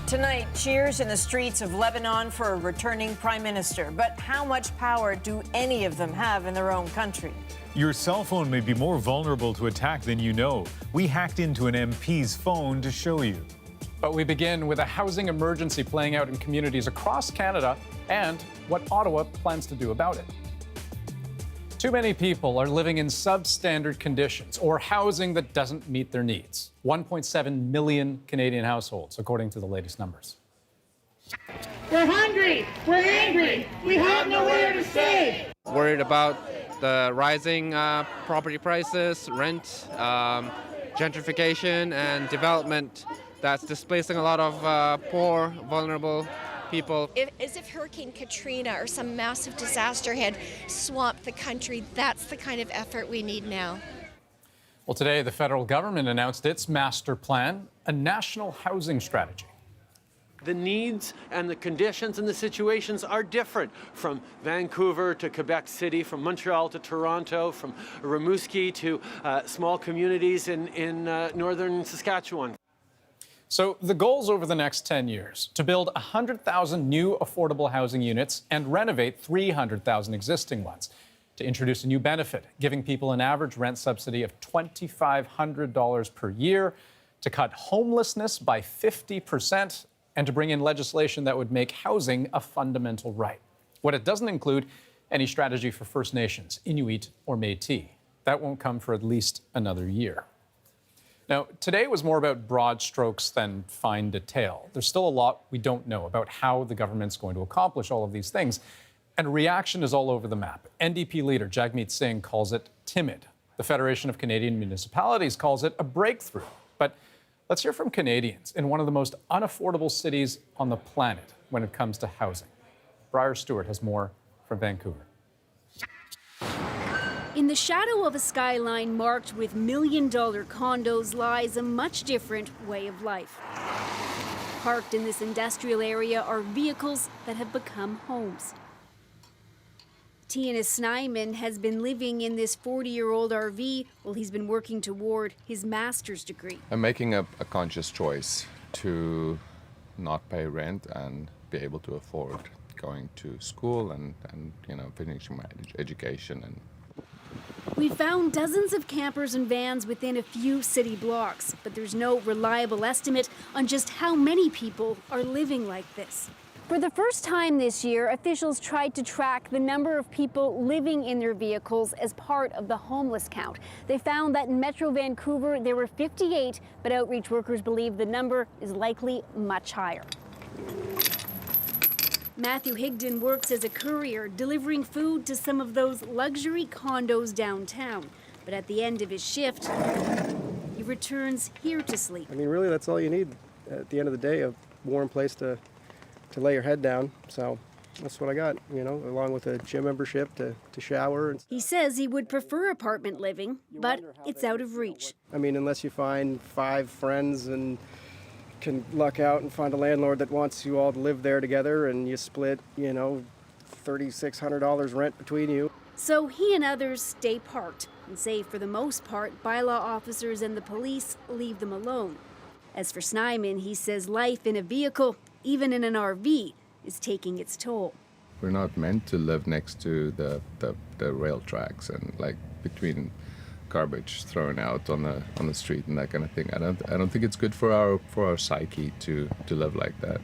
Tonight, cheers in the streets of Lebanon for a returning prime minister. But how much power do any of them have in their own country? Your cell phone may be more vulnerable to attack than you know. We hacked into an MP's phone to show you. But we begin with a housing emergency playing out in communities across Canada and what Ottawa plans to do about it. Too many people are living in substandard conditions or housing that doesn't meet their needs. 1.7 million Canadian households, according to the latest numbers. We're hungry, we're angry, we have nowhere to stay. Worried about the rising property prices, rent, gentrification, and development that's displacing a lot of poor, vulnerable people. As if Hurricane Katrina or some massive disaster had swamped the country, that's the kind of effort we need now. Well, today the federal government announced its master plan, a national housing strategy. The needs and the conditions and the situations are different from Vancouver to Quebec City, from Montreal to Toronto, from Rimouski to small communities in northern Saskatchewan. So the goals over the next 10 years, to build 100,000 new affordable housing units and renovate 300,000 existing ones, to introduce a new benefit, giving people an average rent subsidy of $2,500 per year, to cut homelessness by 50%, and to bring in legislation that would make housing a fundamental right. What it doesn't include, any strategy for First Nations, Inuit or Métis. That won't come for at least another year. Now, today was more about broad strokes than fine detail. There's still a lot we don't know about how the government's going to accomplish all of these things. And reaction is all over the map. NDP leader Jagmeet Singh calls it timid. The Federation of Canadian Municipalities calls it a breakthrough. But let's hear from Canadians in one of the most unaffordable cities on the planet when it comes to housing. Briar Stewart has more from Vancouver. In the shadow of a skyline marked with million-dollar condos lies a much different way of life. Parked in this industrial area are vehicles that have become homes. Tiana Snyman has been living in this 40-year-old RV while he's been working toward his master's degree. I'm making a conscious choice to not pay rent and be able to afford going to school and finishing my education. And we found dozens of campers and vans within a few city blocks, but there's no reliable estimate on just how many people are living like this. For the first time this year, officials tried to track the number of people living in their vehicles as part of the homeless count. They found that in Metro Vancouver, there were 58, but outreach workers believe the number is likely much higher. Matthew Higdon works as a courier, delivering food to some of those luxury condos downtown. But at the end of his shift, he returns here to sleep. I mean, really, that's all you need at the end of the day, a warm place to lay your head down. So that's what I got, along with a gym membership to shower. He says he would prefer apartment living, but it's out of reach. I mean, unless you find 5 friends and can luck out and find a landlord that wants you all to live there together and you split, $3,600 rent between you. So he and others stay parked and say for the most part, bylaw officers and the police leave them alone. As for Snyman, he says life in a vehicle, even in an RV, is taking its toll. we're not meant to live next to the rail tracks and like between garbage thrown out on the street and that kind of thing. I don't think it's good for our psyche to live like that.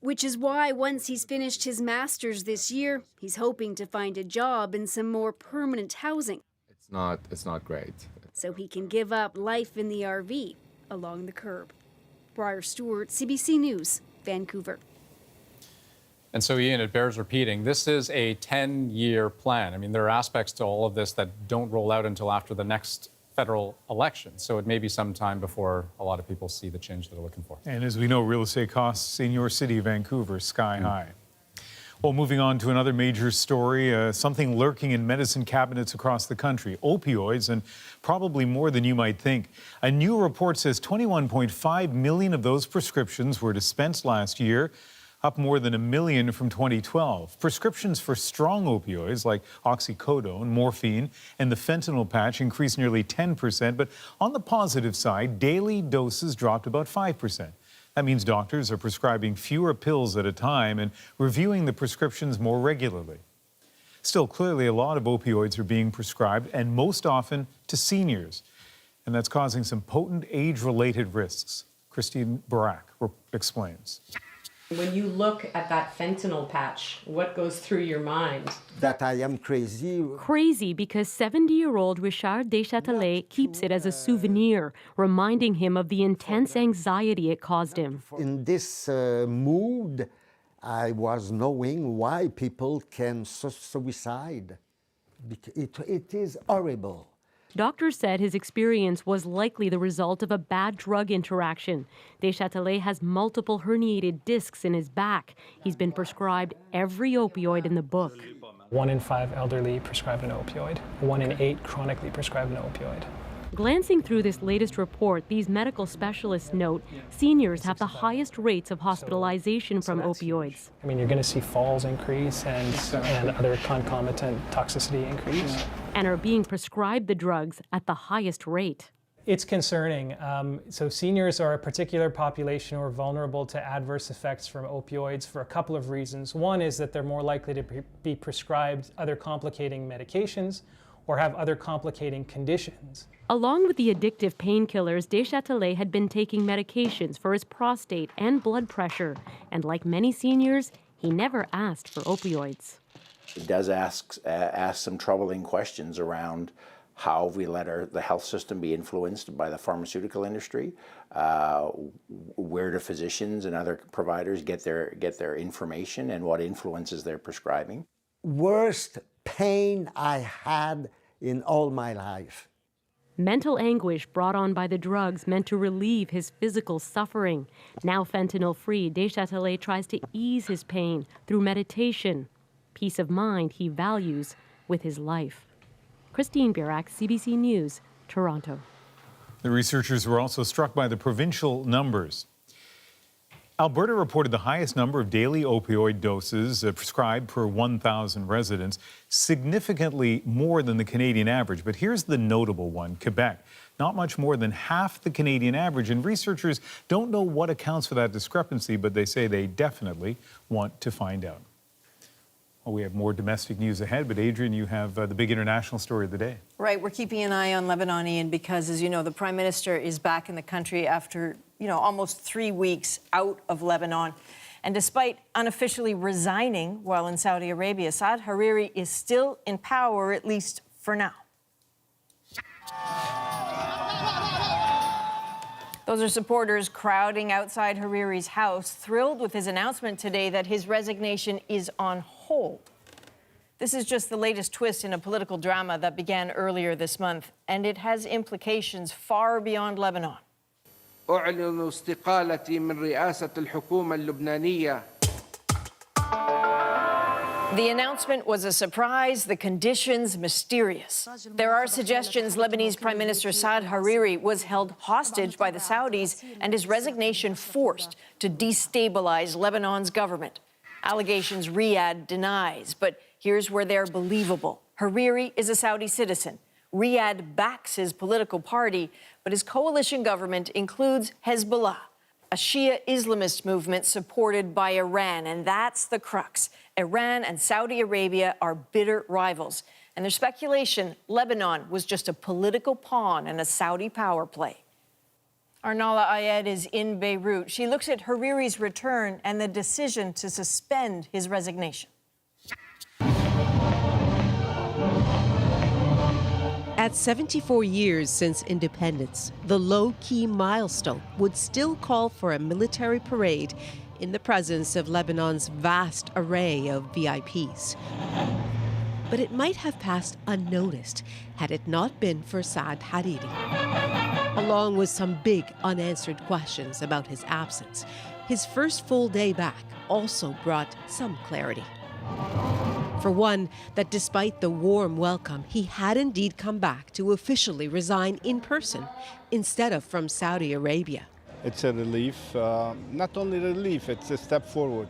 Which is why once he's finished his master's this year, he's hoping to find a job in some more permanent housing. It's not great. So he can give up life in the RV along the curb. Briar Stewart, CBC News, Vancouver. And so, Ian, it bears repeating, this is a 10-year plan. I mean, there are aspects to all of this that don't roll out until after the next federal election. So it may be some time before a lot of people see the change that they're looking for. And as we know, real estate costs in your city, Vancouver, sky high. Well, moving on to another major story, something lurking in medicine cabinets across the country, opioids, and probably more than you might think. A new report says 21.5 million of those prescriptions were dispensed last year, up more than 1 million from 2012. Prescriptions for strong opioids like oxycodone, morphine, and the fentanyl patch increased nearly 10%. But on the positive side, daily doses dropped about 5%. That means doctors are prescribing fewer pills at a time and reviewing the prescriptions more regularly. Still, clearly a lot of opioids are being prescribed, and most often to seniors. And that's causing some potent age-related risks. Christine Barak explains. When you look at that fentanyl patch, what goes through your mind? That I am crazy. Crazy because 70-year-old Richard Deschâtelet keeps it as a souvenir, reminding him of the intense anxiety it caused him. In this mood, I was knowing why people can suicide. It is horrible. Doctors said his experience was likely the result of a bad drug interaction. Deschâtelet has multiple herniated discs in his back. He's been prescribed every opioid in the book. 1 in 5 elderly prescribed an opioid. 1 in 8 chronically prescribed an opioid. Glancing through this latest report, these medical specialists note seniors have the highest rates of hospitalization from opioids. I mean, you're going to see falls increase and other concomitant toxicity increase. And are being prescribed the drugs at the highest rate. It's concerning. So seniors are a particular population who are vulnerable to adverse effects from opioids for a couple of reasons. One is that they're more likely to be prescribed other complicating medications or have other complicating conditions. Along with the addictive painkillers, Deschâtelet had been taking medications for his prostate and blood pressure. And like many seniors, he never asked for opioids. It does ask some troubling questions around how we let the health system be influenced by the pharmaceutical industry, where do physicians and other providers get their information and what influences their prescribing. Worst pain I had in all my life. Mental anguish brought on by the drugs meant to relieve his physical suffering. Now fentanyl-free, Deschâtelet tries to ease his pain through meditation. Peace of mind he values with his life. Christine Barak, CBC News, Toronto. The researchers were also struck by the provincial numbers. Alberta reported the highest number of daily opioid doses prescribed per 1,000 residents, significantly more than the Canadian average. But here's the notable one, Quebec. Not much more than half the Canadian average, and researchers don't know what accounts for that discrepancy, but they say they definitely want to find out. Well, we have more domestic news ahead, but Adrian, you have the big international story of the day. Right, we're keeping an eye on Lebanon, Ian, because, as you know, the Prime Minister is back in the country after, almost 3 weeks out of Lebanon. And despite unofficially resigning while in Saudi Arabia, Saad Hariri is still in power, at least for now. Those are supporters crowding outside Hariri's house, thrilled with his announcement today that his resignation is on hold. This is just the latest twist in a political drama that began earlier this month, and it has implications far beyond Lebanon. أعلن استقالتي من رئاسة الحكومة اللبنانية. The announcement was a surprise, the conditions mysterious. There are suggestions Lebanese Prime Minister Saad Hariri was held hostage by the Saudis and his resignation forced to destabilize Lebanon's government. Allegations Riyadh denies, but here's where they're believable. Hariri is a Saudi citizen. Riyadh backs his political party, but his coalition government includes Hezbollah, a Shia Islamist movement supported by Iran, and that's the crux. Iran and Saudi Arabia are bitter rivals, and there's speculation Lebanon was just a political pawn in a Saudi power play. Arnala Ayed is in Beirut. She looks at Hariri's return and the decision to suspend his resignation. At 74 years since independence, the low-key milestone would still call for a military parade in the presence of Lebanon's vast array of VIPs. But it might have passed unnoticed had it not been for Saad Hariri. Along with some big unanswered questions about his absence, his first full day back also brought some clarity. For one, that despite the warm welcome, he had indeed come back to officially resign in person instead of from Saudi Arabia. It's a relief, not only relief, it's a step forward.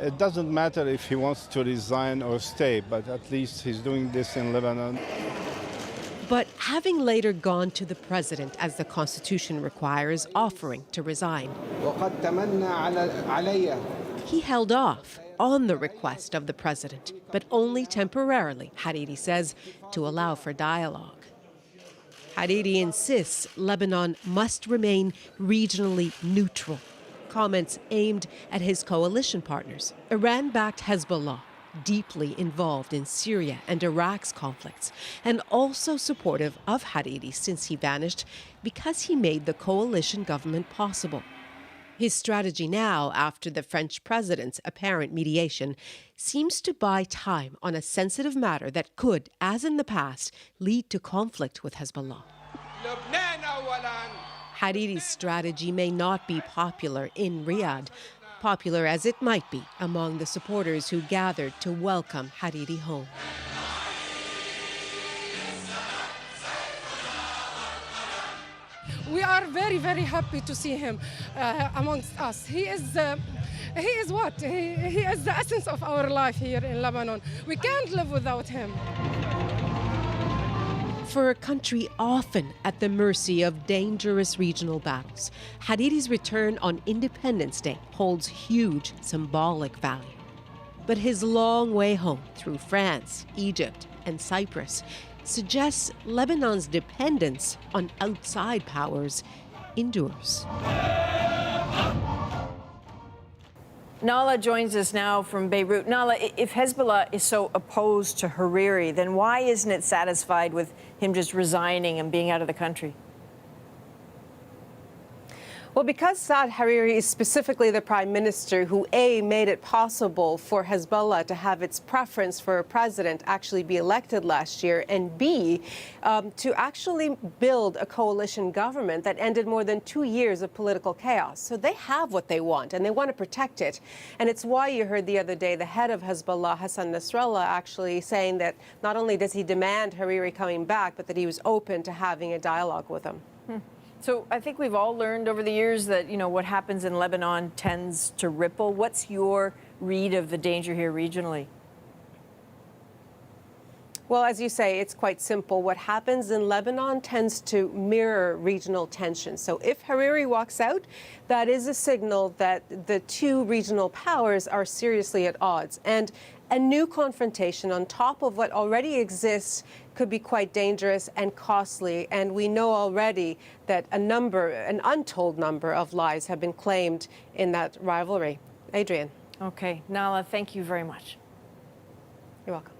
It doesn't matter if he wants to resign or stay, but at least he's doing this in Lebanon. But having later gone to the president, as the Constitution requires, offering to resign. He held off on the request of the president, but only temporarily, Hariri says, to allow for dialogue. Hariri insists Lebanon must remain regionally neutral. Comments aimed at his coalition partners, Iran-backed Hezbollah, deeply involved in Syria and Iraq's conflicts, and also supportive of Hariri since he vanished because he made the coalition government possible. His strategy now, after the French president's apparent mediation, seems to buy time on a sensitive matter that could, as in the past, lead to conflict with Hezbollah. Hariri's strategy may not be popular in Riyadh, popular as it might be among the supporters who gathered to welcome Hariri home. We are very, very happy to see him amongst us. He is what? He is the essence of our life here in Lebanon. We can't live without him. For a country often at the mercy of dangerous regional battles, Hariri's return on Independence Day holds huge symbolic value. But his long way home through France, Egypt, and Cyprus suggests Lebanon's dependence on outside powers endures. Nala joins us now from Beirut. Nala, if Hezbollah is so opposed to Hariri, then why isn't it satisfied with him just resigning and being out of the country? Well, because Saad Hariri is specifically the prime minister who, A, made it possible for Hezbollah to have its preference for a president actually be elected last year, and B, to actually build a coalition government that ended more than 2 years of political chaos. So they have what they want, and they want to protect it. And it's why you heard the other day the head of Hezbollah, Hassan Nasrallah, actually saying that not only does he demand Hariri coming back, but that he was open to having a dialogue with him. So I think we've all learned over the years that, you know, what happens in Lebanon tends to ripple. What's your read of the danger here regionally? Well, as you say, it's quite simple. What happens in Lebanon tends to mirror regional tensions. So if Hariri walks out, that is a signal that the two regional powers are seriously at odds. And a new confrontation on top of what already exists could be quite dangerous and costly. And we know already that an untold number of lives have been claimed in that rivalry. Adrian. Okay. Nala, thank you very much. You're welcome.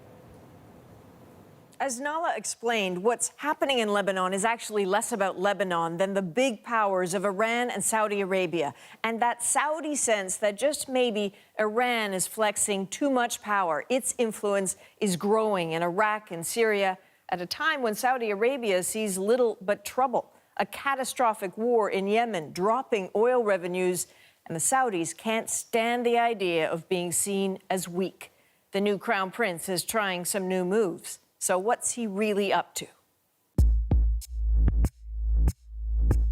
As Nala explained, what's happening in Lebanon is actually less about Lebanon than the big powers of Iran and Saudi Arabia, and that Saudi sense that just maybe Iran is flexing too much power. Its influence is growing in Iraq and Syria at a time when Saudi Arabia sees little but trouble, a catastrophic war in Yemen, dropping oil revenues, and the Saudis can't stand the idea of being seen as weak. The new crown prince is trying some new moves. So what's he really up to?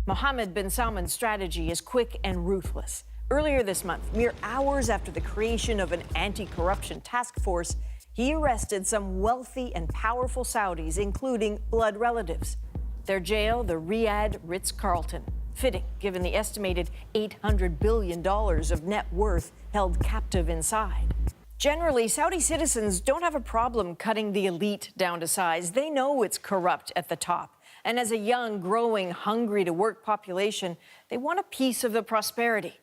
Mohammed bin Salman's strategy is quick and ruthless. Earlier this month, mere hours after the creation of an anti-corruption task force, he arrested some wealthy and powerful Saudis, including blood relatives. Their jail, the Riyadh Ritz-Carlton. Fitting, given the estimated $800 billion of net worth held captive inside. Generally, Saudi citizens don't have a problem cutting the elite down to size. They know it's corrupt at the top. And as a young, growing, hungry-to-work population, they want a piece of the prosperity.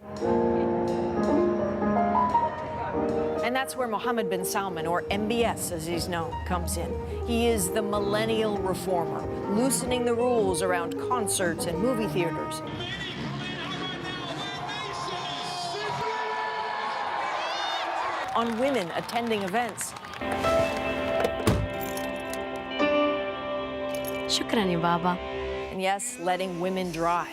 And that's where Mohammed bin Salman, or MBS as he's known, comes in. He is the millennial reformer, loosening the rules around concerts and movie theaters. On women attending events. Shukran ya baba. And yes, letting women drive.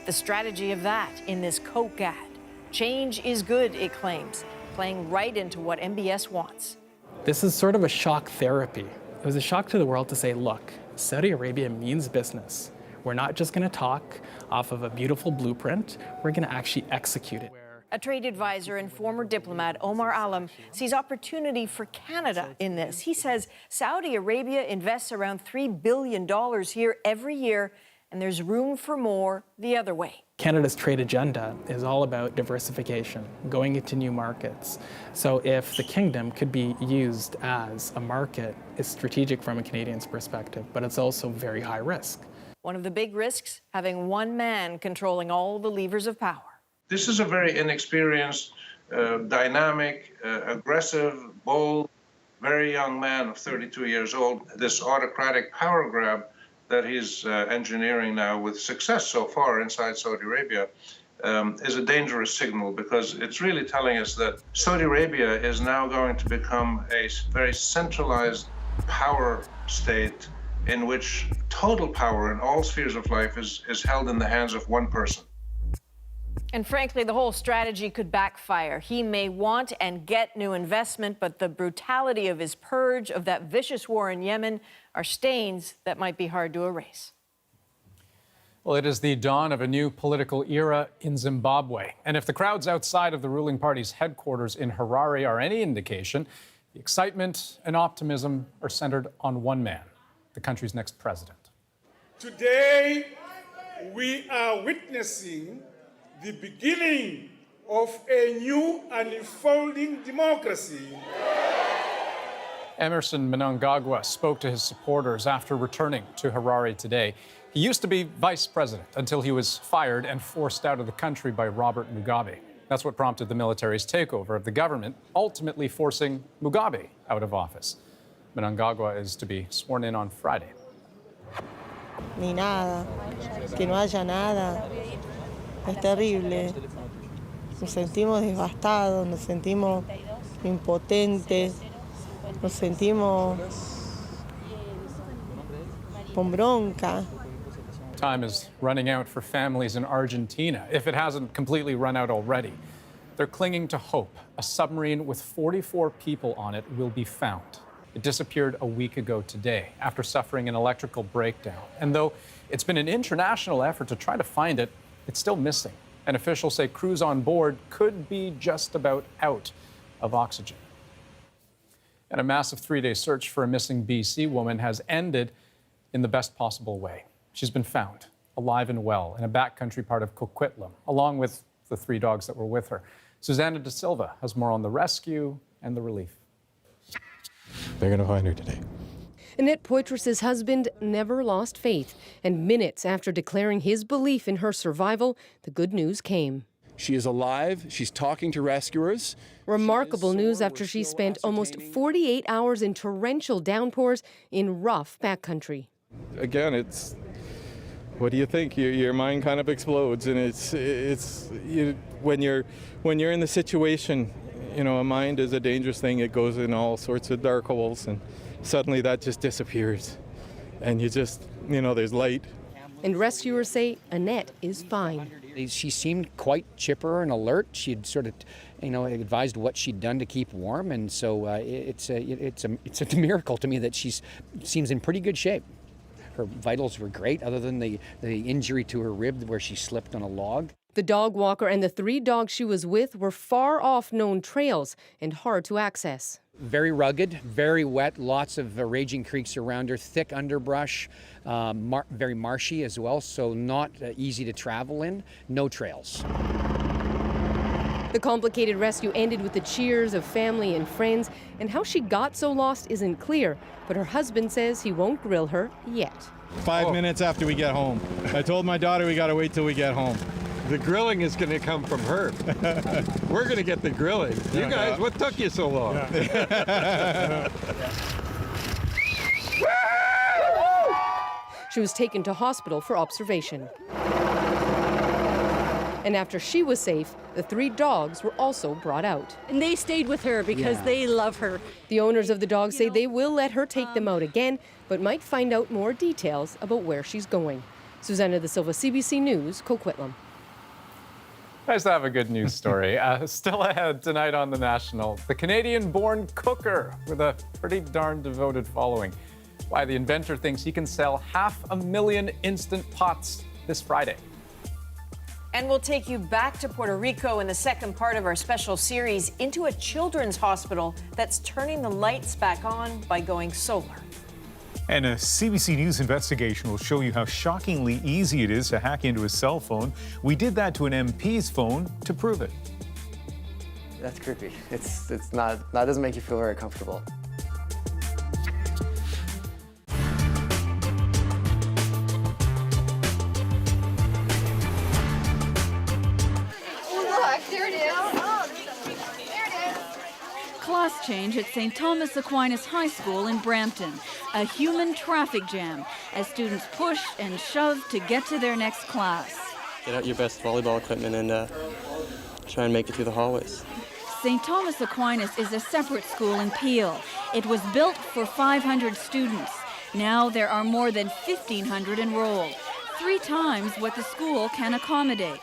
The strategy of that in this Coke ad. Change is good, it claims, playing right into what MBS wants. This is sort of a shock therapy. It was a shock to the world to say, look, Saudi Arabia means business. We're not just going to talk off of a beautiful blueprint. We're going to actually execute it. A trade advisor and former diplomat Omar Alam sees opportunity for Canada in this. He says Saudi Arabia invests around $3 billion here every year, and there's room for more the other way. Canada's trade agenda is all about diversification, going into new markets. So if the kingdom could be used as a market, it's strategic from a Canadian's perspective, but it's also very high risk. One of the big risks, having one man controlling all the levers of power. This is a very inexperienced, dynamic, aggressive, bold, very young man of 32 years old. This autocratic power grab that he's engineering now with success so far inside Saudi Arabia is a dangerous signal, because it's really telling us that Saudi Arabia is now going to become a very centralized power state in which total power in all spheres of life is held in the hands of one person. And frankly, the whole strategy could backfire. He may want and get new investment, but the brutality of his purge, of that vicious war in Yemen, are stains that might be hard to erase. Well, it is the dawn of a new political era in Zimbabwe. And if the crowds outside of the ruling party's headquarters in Harare are any indication, the excitement and optimism are centered on one man, the country's next president. Today, we are witnessing the beginning of a new and unfolding democracy. Emerson Mnangagwa spoke to his supporters after returning to Harare today. He used to be vice president until he was fired and forced out of the country by Robert Mugabe. That's what prompted the military's takeover of the government, ultimately forcing Mugabe out of office. Mnangagwa is to be sworn in on Friday. Ni nada, que no haya nada. Es terrible. Nos sentimos devastados, nos sentimos impotentes, nos sentimos con bronca. Time is running out for families in Argentina, if it hasn't completely run out already. They're clinging to hope. A submarine with 44 people on it will be found. It disappeared a week ago today after suffering an electrical breakdown. And though it's been an international effort to try to find it, it's still missing. And officials say crews on board could be just about out of oxygen. And a massive 3-day search for a missing BC woman has ended in the best possible way. She's been found, alive and well, in a backcountry part of Coquitlam, along with the 3 dogs that were with her. Susanna De Silva has more on the rescue and the relief. They're going to find her today. Annette Poitras' husband never lost faith, and minutes after declaring his belief in her survival, the good news came. She is alive. She's talking to rescuers. Remarkable news after she spent almost 48 hours in torrential downpours in rough backcountry. Again, it's what do you think? Your mind kind of explodes, and when you're in the situation, you know, a mind is a dangerous thing. It goes in all sorts of dark holes, and suddenly that just disappears, and you just, you know, there's light. And rescuers say Annette is fine. She seemed quite chipper and alert. She'd sort of, you know, advised what she'd done to keep warm, and so it's a miracle to me that she seems in pretty good shape. Her vitals were great, other than the injury to her rib where she slipped on a log. The dog walker and the 3 dogs she was with were far off known trails and hard to access. Very rugged, very wet, lots of raging creeks around her, thick underbrush, very marshy as well, so not easy to travel in, no trails. The complicated rescue ended with the cheers of family and friends, and how she got so lost isn't clear, but her husband says he won't grill her yet. 5 minutes after we get home. I told my daughter we got to wait till we get home. The grilling is going to come from her. We're going to get the grilling. You guys, what took you so long? She was taken to hospital for observation. And after she was safe, the 3 dogs were also brought out. And they stayed with her because they love her. The owners of the dogs say they will let her take them out again, but might find out more details about where she's going. Susanna De Silva, CBC News, Coquitlam. Nice to have a good news story. Still ahead tonight on The National, the Canadian-born cooker with a pretty darn devoted following. Why the inventor thinks he can sell 500,000 Instant Pots this Friday. And we'll take you back to Puerto Rico in the second part of our special series into a children's hospital that's turning the lights back on by going solar. And a CBC News investigation will show you how shockingly easy it is to hack into a cell phone. We did that to an MP's phone to prove it. That's creepy. It's not, that doesn't make you feel very comfortable. Class change at St. Thomas Aquinas High School in Brampton. A human traffic jam as students push and shove to get to their next class. Get out your best volleyball equipment and try and make it through the hallways. St. Thomas Aquinas is a separate school in Peel. It was built for 500 students. Now there are more than 1,500 enrolled, 3 times what the school can accommodate.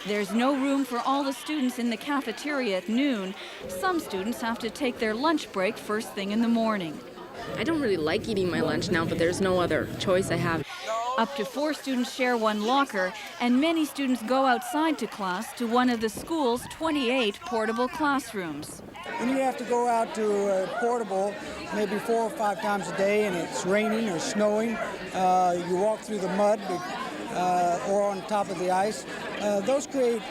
There's no room for all the students in the cafeteria at noon. Some students have to take their lunch break first thing in the morning. I don't really like eating my lunch now, but there's no other choice I have. Up to 4 students share one locker, and many students go outside to class to one of the school's 28 portable classrooms. When you have to go out to a portable maybe 4 or 5 times a day and it's raining or snowing, you walk through the mud or on top of the ice, those create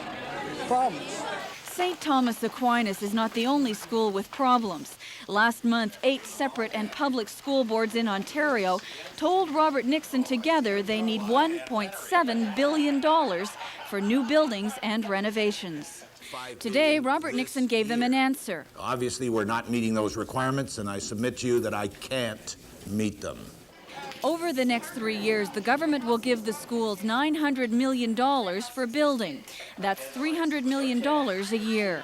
problems. St. Thomas Aquinas is not the only school with problems. Last month, 8 separate and public school boards in Ontario told Robert Nixon together they need $1.7 billion for new buildings and renovations. Today, Robert Nixon gave them an answer. Obviously, we're not meeting those requirements, and I submit to you that I can't meet them. Over the next 3 years, the government will give the schools $900 million for building. That's $300 million a year.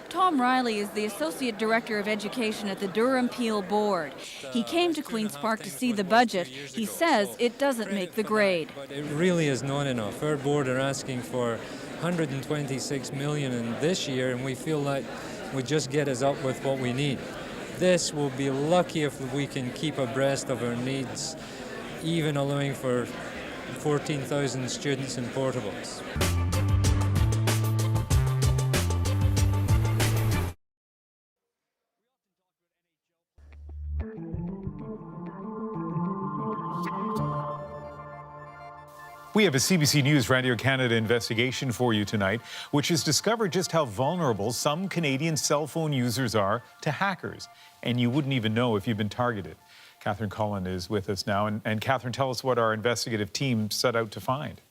Tom Riley is the Associate Director of Education at the Durham Peel Board. He came to Queen's Park to see the budget. He says it doesn't make the grade. But it really is not enough. Our board are asking for $126 million in this year, and we feel like would just get us up with what we need. This will be lucky if we can keep abreast of our needs, even allowing for 14,000 students in portables. We have a CBC News Radio Canada investigation for you tonight, which has discovered just how vulnerable some Canadian cell phone users are to hackers. And you wouldn't even know if you've been targeted. Catherine Cullen is with us now. And Catherine, tell us what our investigative team set out to find.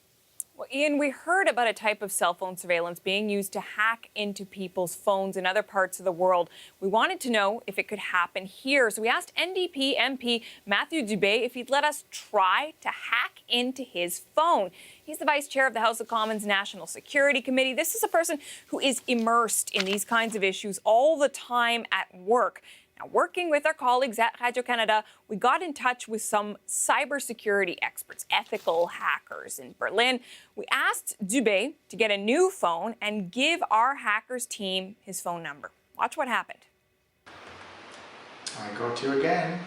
Well, Ian, we heard about a type of cell phone surveillance being used to hack into people's phones in other parts of the world. We wanted to know if it could happen here. So we asked NDP MP Matthew Dubé if he'd let us try to hack into his phone. He's the vice chair of the House of Commons National Security Committee. This is a person who is immersed in these kinds of issues all the time at work. Now, working with our colleagues at Radio Canada, we got in touch with some cybersecurity experts, ethical hackers in Berlin. We asked Dubé to get a new phone and give our hackers team his phone number. Watch what happened. I got you again.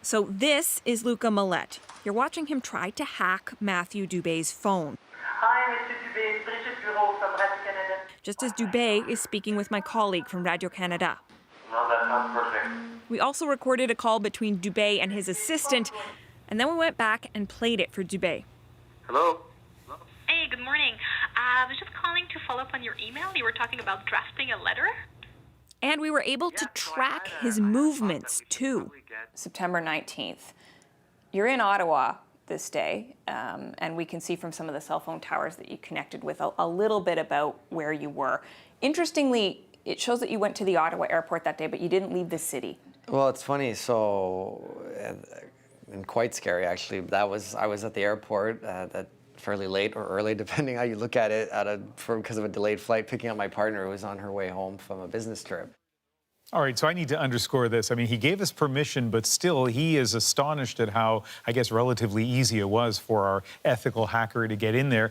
So this is Luca Millette. You're watching him try to hack Matthew Dubé's phone. Hi, Mr. Dubé, Brigitte Bureau from Radio Canada. Just as Dubé is speaking with my colleague from Radio Canada. No, that sounds perfect. We also recorded a call between Dubé and his assistant, and then we went back and played it for Dubé. Hello? Hey, good morning. I was just calling to follow up on your email. You were talking about drafting a letter. And we were able to track his movements, too. September 19th. You're in Ottawa this day, and we can see from some of the cell phone towers that you connected with a little bit about where you were. Interestingly, it shows that you went to the Ottawa airport that day, but you didn't leave the city. Well, it's funny, and quite scary, actually. I was at the airport fairly late or early, depending how you look at it, because of a delayed flight, picking up my partner who was on her way home from a business trip. All right, so I need to underscore this. I mean, he gave us permission, but still he is astonished at how, I guess, relatively easy it was for our ethical hacker to get in there.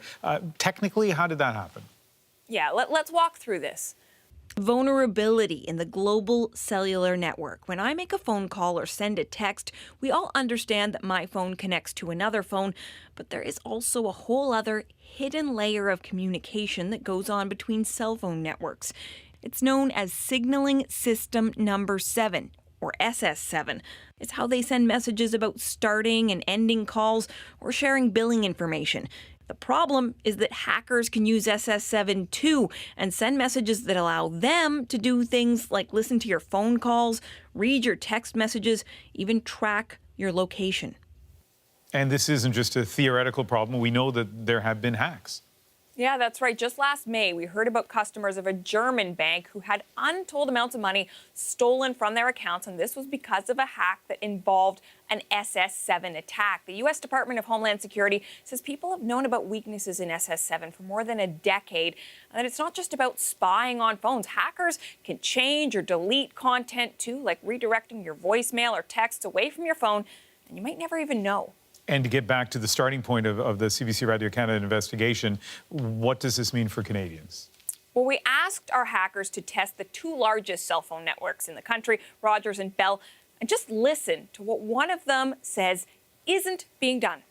Technically, how did that happen? Yeah, let's walk through this. Vulnerability in the global cellular network. When I make a phone call or send a text, we all understand that my phone connects to another phone, but there is also a whole other hidden layer of communication that goes on between cell phone networks. It's known as Signaling System Number 7, or SS7. It's how they send messages about starting and ending calls or sharing billing information. The problem is that hackers can use SS7 too and send messages that allow them to do things like listen to your phone calls, read your text messages, even track your location. And this isn't just a theoretical problem. We know that there have been hacks. Yeah, that's right. Just last May, we heard about customers of a German bank who had untold amounts of money stolen from their accounts, and this was because of a hack that involved an SS7 attack. The U.S. Department of Homeland Security says people have known about weaknesses in SS7 for more than a decade, and that it's not just about spying on phones. Hackers can change or delete content too, like redirecting your voicemail or texts away from your phone, and you might never even know. And to get back to the starting point of the CBC Radio Canada investigation, what does this mean for Canadians? Well, we asked our hackers to test the two largest cell phone networks in the country, Rogers and Bell, and just listen to what one of them says isn't being done.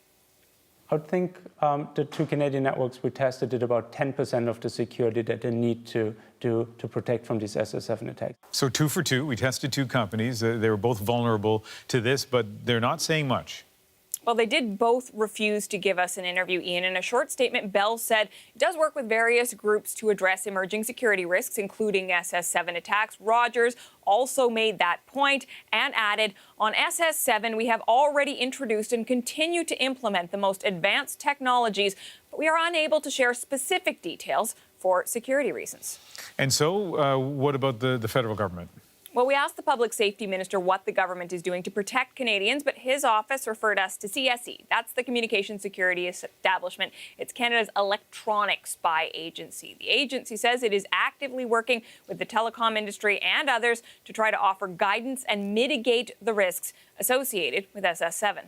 I would think the two Canadian networks we tested did about 10% of the security that they need to protect from these SS7 attacks. So 2 for 2, we tested 2 companies. They were both vulnerable to this, but they're not saying much. Well, they did both refuse to give us an interview, Ian. In a short statement, Bell said it does work with various groups to address emerging security risks, including SS7 attacks. Rogers also made that point and added, on SS7, we have already introduced and continue to implement the most advanced technologies, but we are unable to share specific details for security reasons. And so what about the federal government? Well, we asked the Public Safety Minister what the government is doing to protect Canadians, but his office referred us to CSIS. That's the Communication Security Establishment. It's Canada's electronic spy agency. The agency says it is actively working with the telecom industry and others to try to offer guidance and mitigate the risks associated with SS7.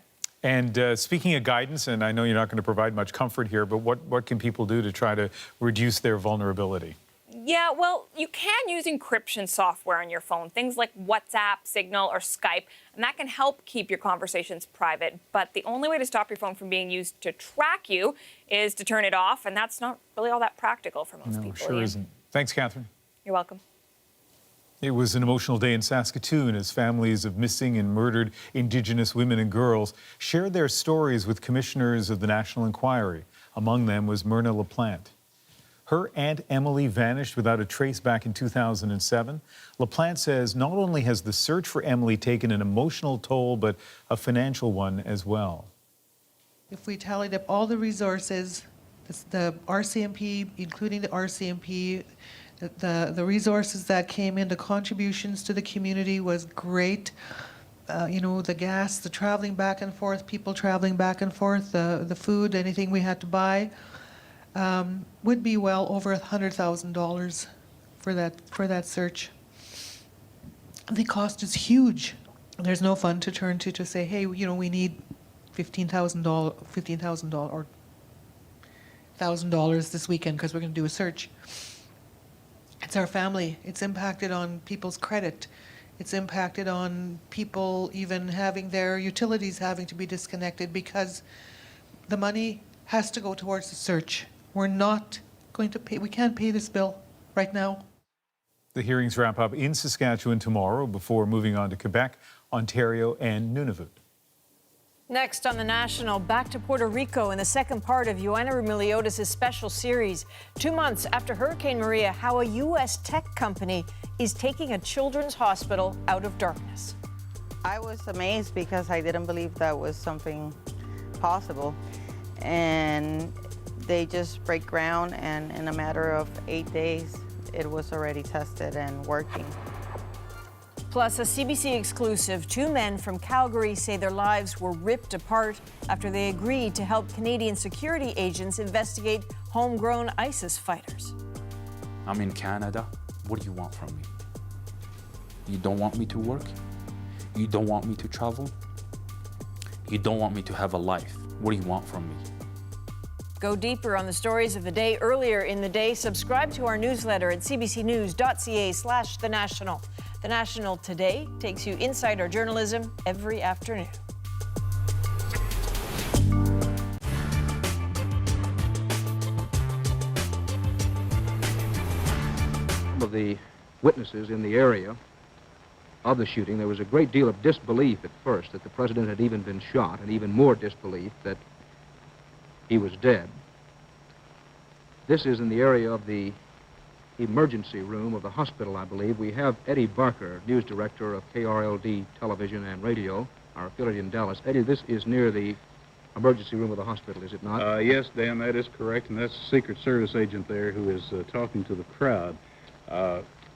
And speaking of guidance, and I know you're not going to provide much comfort here, but what can people do to try to reduce their vulnerability? Yeah, well, you can use encryption software on your phone, things like WhatsApp, Signal, or Skype, and that can help keep your conversations private. But the only way to stop your phone from being used to track you is to turn it off, and that's not really all that practical for most people. No, sure isn't. Thanks, Catherine. You're welcome. It was an emotional day in Saskatoon as families of missing and murdered Indigenous women and girls shared their stories with commissioners of the National Inquiry. Among them was Myrna LaPlante. Her Aunt Emily vanished without a trace back in 2007. LaPlante says not only has the search for Emily taken an emotional toll, but a financial one as well. If we tallied up all the resources, the RCMP, including the RCMP, the resources that came in, the contributions to the community was great. You know, the gas, the traveling back and forth, people traveling back and forth, the food, anything we had to buy. Would be well over $100,000 for that search. The cost is huge. There's no fund to turn to say, hey, you know, we need $15,000 or $1,000 this weekend because we're going to do a search. It's our family. It's impacted on people's credit. It's impacted on people even having their utilities having to be disconnected because the money has to go towards the search. We're not going to pay, we can't pay this bill right now. The hearings wrap up in Saskatchewan tomorrow before moving on to Quebec, Ontario, and Nunavut. Next on The National, back to Puerto Rico in the second part of Joanna Remiliotis' special series. 2 months after Hurricane Maria, how a U.S. tech company is taking a children's hospital out of darkness. I was amazed because I didn't believe that was something possible. And they just break ground, and in a matter of 8 days, it was already tested and working. Plus, a CBC exclusive. 2 men from Calgary say their lives were ripped apart after they agreed to help Canadian security agents investigate homegrown ISIS fighters. I'm in Canada. What do you want from me? You don't want me to work? You don't want me to travel? You don't want me to have a life? What do you want from me? Go deeper on the stories of the day earlier in the day. Subscribe to our newsletter at cbcnews.ca/The National. The National today takes you inside our journalism every afternoon. Some of the witnesses in the area of the shooting, there was a great deal of disbelief at first that the president had even been shot, and even more disbelief that he was dead. This is in the area of the emergency room of the hospital, I believe. We have Eddie Barker, news director of KRLD Television and Radio, our affiliate in Dallas. Eddie, this is near the emergency room of the hospital, is it not? Yes, Dan, that is correct, and that's a Secret Service agent there who is talking to the crowd.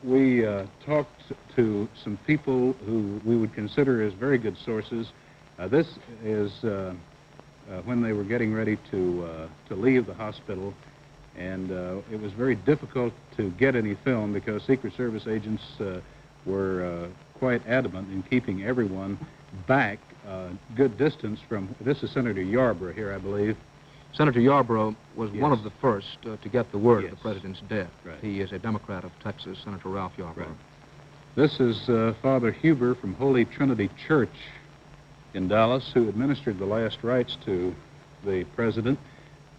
We talked to some people who we would consider as very good sources. This is when they were getting ready to leave the hospital, and it was very difficult to get any film because Secret Service agents were quite adamant in keeping everyone back a good distance from. This is Senator Yarborough here, I believe. Senator Yarborough was one of the first to get the word of the president's death. Right. He is a Democrat of Texas, Senator Ralph Yarborough. Right. This is Father Huber from Holy Trinity Church in Dallas, who administered the last rites to the president.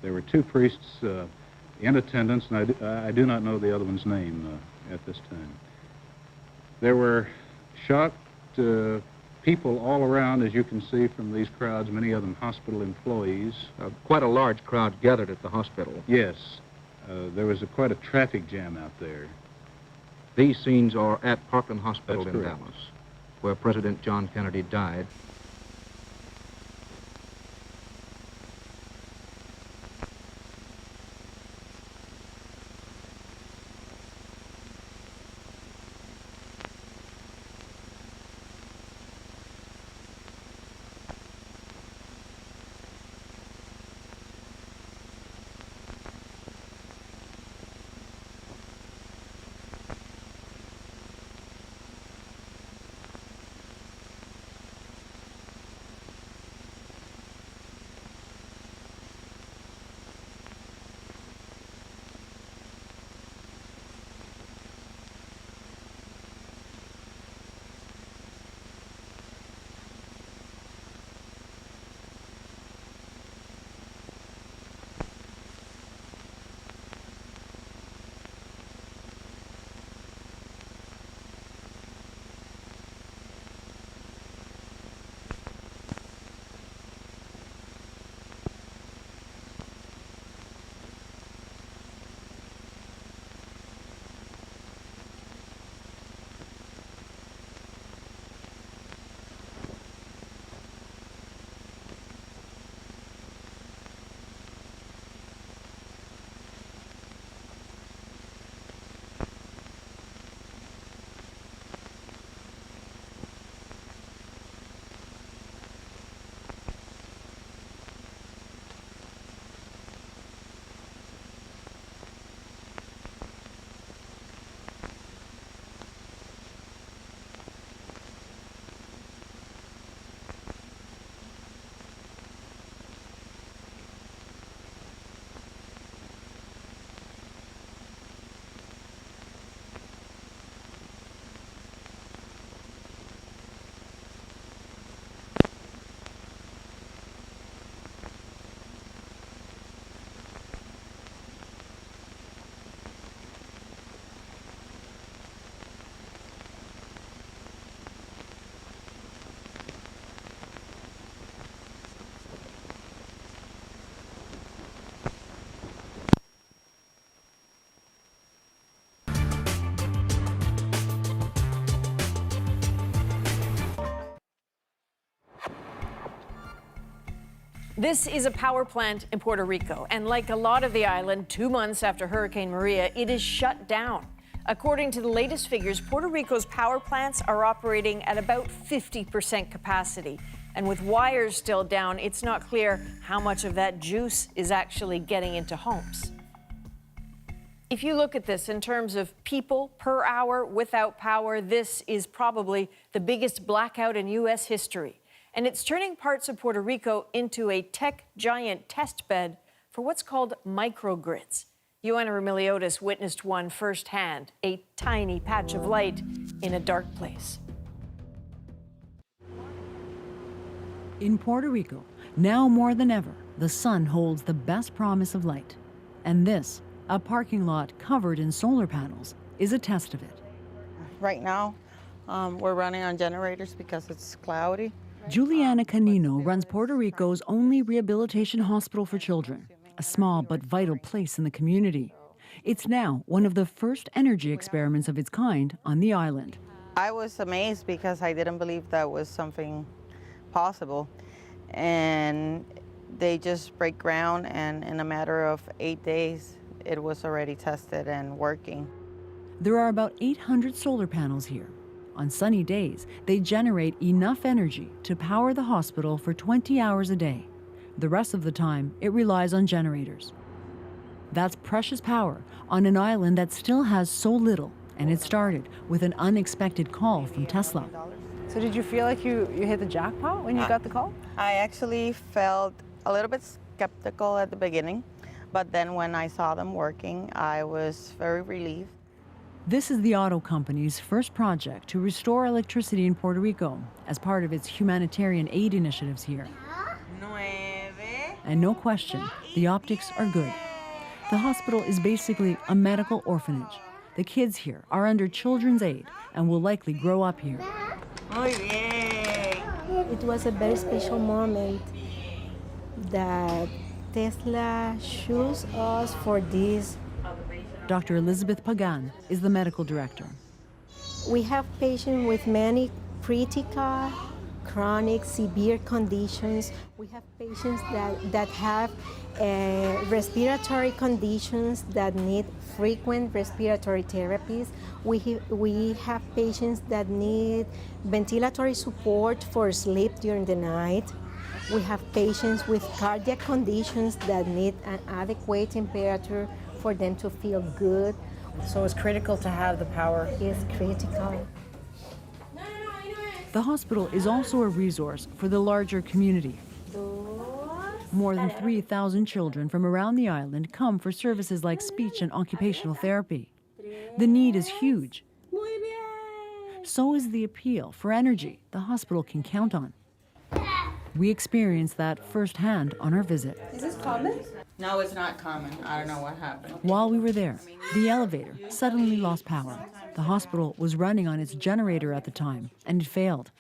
There were two priests in attendance, and I do not know the other one's name at this time. There were shocked people all around, as you can see from these crowds, many of them hospital employees. Quite a large crowd gathered at the hospital. Yes. There was quite a traffic jam out there. These scenes are at Parkland Hospital That's in correct. Dallas, where President John Kennedy died. This is a power plant in Puerto Rico, and like a lot of the island, 2 months after Hurricane Maria, it is shut down. According to the latest figures, Puerto Rico's power plants are operating at about 50% capacity. And with wires still down, it's not clear how much of that juice is actually getting into homes. If you look at this in terms of people per hour without power, this is probably the biggest blackout in U.S. history. And it's turning parts of Puerto Rico into a tech giant test bed for what's called microgrids. Joanna Remiliotis witnessed one firsthand, a tiny patch of light in a dark place. In Puerto Rico, now more than ever, the sun holds the best promise of light. And this, a parking lot covered in solar panels, is a test of it. Right now, we're running on generators because it's cloudy. Juliana Canino runs Puerto Rico's only rehabilitation hospital for children, a small but vital place in the community. It's now one of the first energy experiments of its kind on the island. I was amazed because I didn't believe that was something possible. And they just break ground, and in a matter of 8 days, it was already tested and working. There are about 800 solar panels here. On sunny days, they generate enough energy to power the hospital for 20 hours a day. The rest of the time, it relies on generators. That's precious power on an island that still has so little, and it started with an unexpected call from Tesla. So did you feel like you hit the jackpot when you got the call? I actually felt a little bit skeptical at the beginning, but then when I saw them working, I was very relieved. This is the auto company's first project to restore electricity in Puerto Rico as part of its humanitarian aid initiatives here. And no question, the optics are good. The hospital is basically a medical orphanage. The kids here are under children's aid and will likely grow up here. It was a very special moment that Tesla chose us for this. Dr. Elizabeth Pagan is the medical director. We have patients with many critical, chronic, severe conditions. We have patients that have respiratory conditions that need frequent respiratory therapies. We have patients that need ventilatory support for sleep during the night. We have patients with cardiac conditions that need an adequate temperature for them to feel good. So it's critical to have the power. It's critical. The hospital is also a resource for the larger community. More than 3,000 children from around the island come for services like speech and occupational therapy. The need is huge. So is the appeal for energy the hospital can count on. We experienced that firsthand on our visit. Is this common? No, it's not common. I don't know what happened. While we were there, the elevator suddenly lost power. The hospital was running on its generator at the time, and it failed.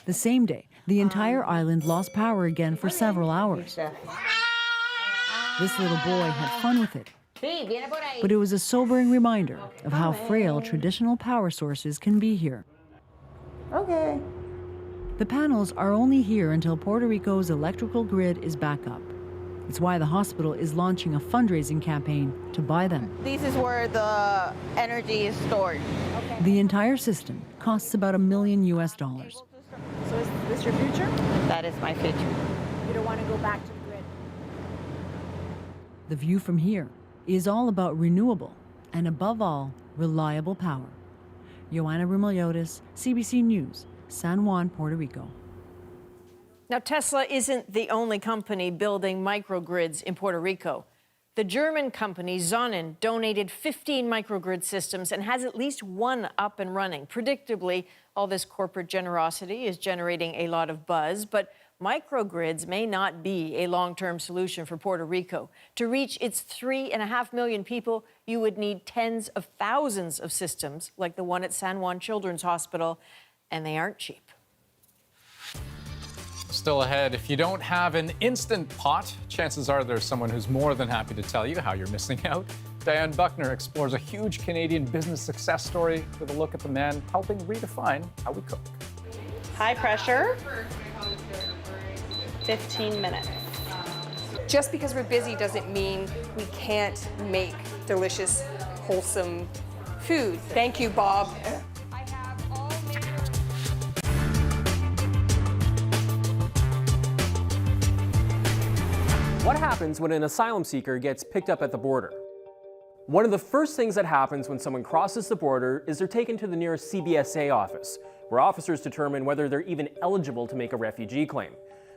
The same day, the entire island lost power again for several hours. This little boy had fun with it, but it was a sobering reminder of how frail traditional power sources can be here. Okay. The panels are only here until Puerto Rico's electrical grid is back up. It's why the hospital is launching a fundraising campaign to buy them. This is where the energy is stored. Okay. The entire system costs about $1 million. So is this your future? That is my future. You don't want to go back to the grid? The view from here is all about renewable and, above all, reliable power. Joanna Remiliotis, CBC News, San Juan, Puerto Rico. Now, Tesla isn't the only company building microgrids in Puerto Rico. The German company Sonnen donated 15 microgrid systems and has at least one up and running. Predictably, all this corporate generosity is generating a lot of buzz, but microgrids may not be a long-term solution for Puerto Rico. To reach its 3.5 million people, you would need tens of thousands of systems like the one at San Juan Children's Hospital, and they aren't cheap. Still ahead, if you don't have an Instant Pot, chances are there's someone who's more than happy to tell you how you're missing out. Diane Buckner explores a huge Canadian business success story with a look at the man helping redefine how we cook. High pressure, 15 minutes. Just because we're busy doesn't mean we can't make delicious, wholesome food. Thank you, Bob. What happens when an asylum seeker gets picked up at the border? One of the first things that happens when someone crosses the border is they're taken to the nearest CBSA office, where officers determine whether they're even eligible to make a refugee claim.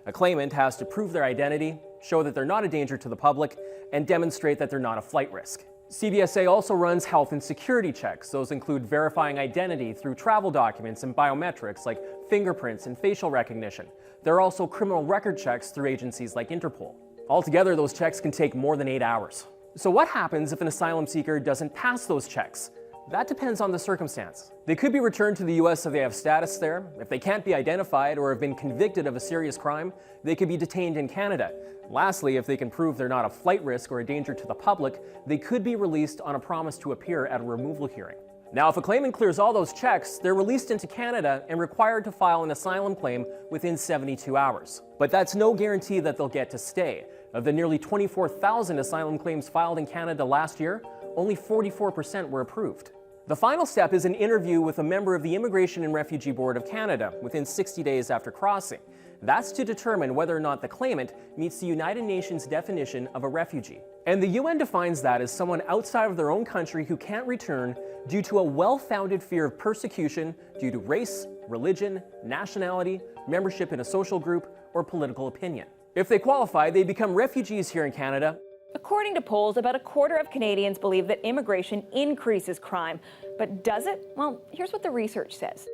A claimant has to prove their identity, show that they're not a danger to the public, and demonstrate that they're not a flight risk. CBSA also runs health and security checks. Those include verifying identity through travel documents and biometrics like fingerprints and facial recognition. There are also criminal record checks through agencies like Interpol. Altogether, those checks can take more than 8 hours. So what happens if an asylum seeker doesn't pass those checks? That depends on the circumstance. They could be returned to the US if they have status there. If they can't be identified or have been convicted of a serious crime, they could be detained in Canada. Lastly, if they can prove they're not a flight risk or a danger to the public, they could be released on a promise to appear at a removal hearing. Now, if a claimant clears all those checks, they're released into Canada and required to file an asylum claim within 72 hours. But that's no guarantee that they'll get to stay. Of the nearly 24,000 asylum claims filed in Canada last year, only 44% were approved. The final step is an interview with a member of the Immigration and Refugee Board of Canada within 60 days after crossing. That's to determine whether or not the claimant meets the United Nations definition of a refugee. And the UN defines that as someone outside of their own country who can't return due to a well-founded fear of persecution due to race, religion, nationality, membership in a social group, or political opinion. If they qualify, they become refugees here in Canada. According to polls, about a quarter of Canadians believe that immigration increases crime. But does it? Well, here's what the research says.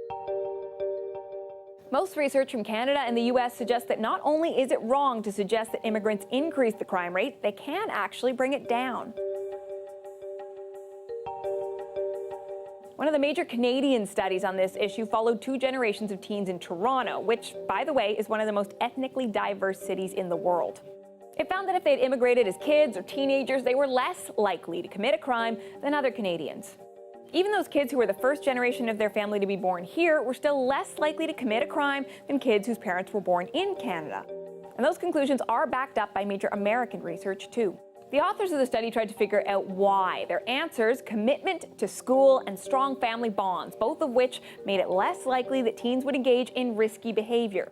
Most research from Canada and the US suggests that not only is it wrong to suggest that immigrants increase the crime rate, they can actually bring it down. One of the major Canadian studies on this issue followed 2 generations of teens in Toronto, which, by the way, is one of the most ethnically diverse cities in the world. It found that if they'd immigrated as kids or teenagers, they were less likely to commit a crime than other Canadians. Even those kids who were the first generation of their family to be born here were still less likely to commit a crime than kids whose parents were born in Canada. And those conclusions are backed up by major American research, too. The authors of the study tried to figure out why. Their answers: commitment to school and strong family bonds, both of which made it less likely that teens would engage in risky behavior.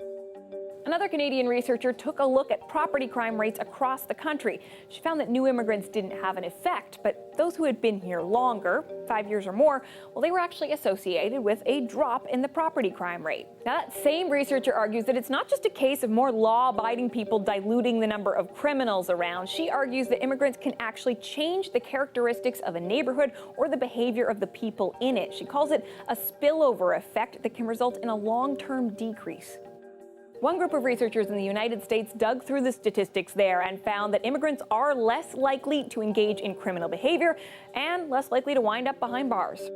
Another Canadian researcher took a look at property crime rates across the country. She found that new immigrants didn't have an effect, but those who had been here longer, 5 years or more, well, they were actually associated with a drop in the property crime rate. Now, that same researcher argues that it's not just a case of more law-abiding people diluting the number of criminals around. She argues that immigrants can actually change the characteristics of a neighborhood or the behavior of the people in it. She calls it a spillover effect that can result in a long-term decrease. One group of researchers in the United States dug through the statistics there and found that immigrants are less likely to engage in criminal behavior and less likely to wind up behind bars.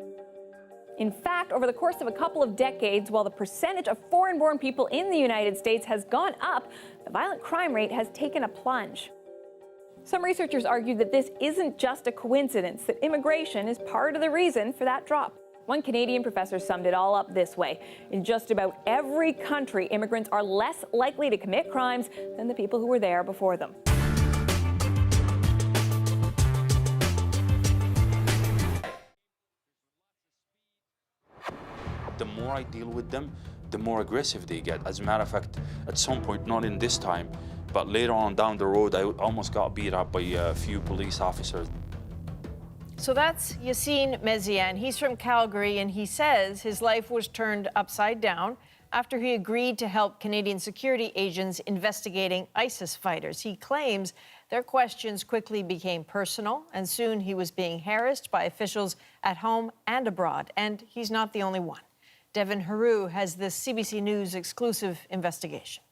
In fact, over the course of a couple of decades, while the percentage of foreign-born people in the United States has gone up, the violent crime rate has taken a plunge. Some researchers argue that this isn't just a coincidence, that immigration is part of the reason for that drop. One Canadian professor summed it all up this way: in just about every country, immigrants are less likely to commit crimes than the people who were there before them. The more I deal with them, the more aggressive they get. As a matter of fact, at some point, not in this time, but later on down the road, I almost got beat up by a few police officers. So that's Yassine Meziane. He's from Calgary, and he says his life was turned upside down after he agreed to help Canadian security agents investigating ISIS fighters. He claims their questions quickly became personal, and soon he was being harassed by officials at home and abroad. And he's not the only one. Devin Haru has this CBC News exclusive investigation.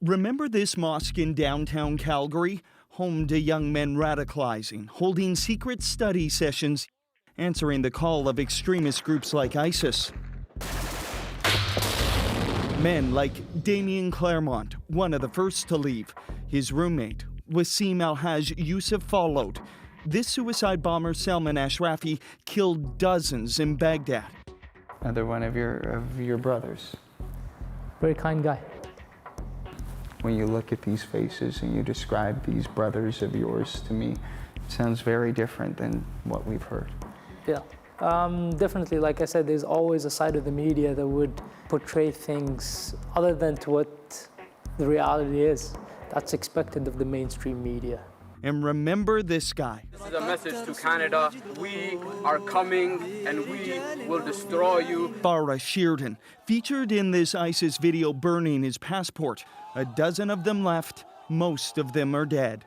Remember this mosque in downtown Calgary? Home to young men radicalizing, holding secret study sessions, answering the call of extremist groups like ISIS. Men like Damien Claremont, one of the first to leave. His roommate, Wasim Al-Haj Yusuf, followed. This suicide bomber, Salman Ashrafi, killed dozens in Baghdad. Another one of your brothers. Very kind guy. When you look at these faces and you describe these brothers of yours to me, it sounds very different than what we've heard. Yeah, definitely. Like I said, there's always a side of the media that would portray things other than to what the reality is. That's expected of the mainstream media. And remember this guy. This is a message to Canada. We are coming and we will destroy you. Farah Sheardon, featured in this ISIS video burning his passport. A dozen of them left, Most of them are dead.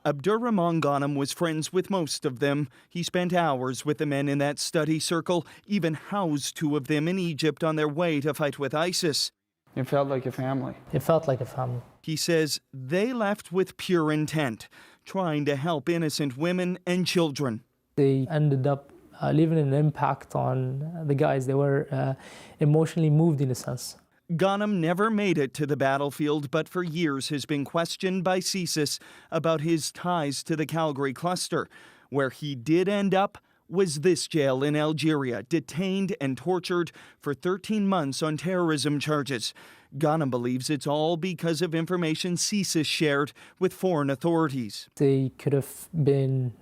Abdurrahman Ghanem was friends with most of them. He spent hours with the men in that study circle, even housed 2 of them in Egypt on their way to fight with ISIS. It felt like a family. It felt like a family. He says they left with pure intent, trying to help innocent women and children. They ended up leaving an impact on the guys. They were emotionally moved in a sense. Ghanem never made it to the battlefield, but for years has been questioned by CSIS about his ties to the Calgary cluster. Where he did end up was this jail in Algeria, detained and tortured for 13 months on terrorism charges. Ghanem believes it's all because of information CSIS shared with foreign authorities. They could have been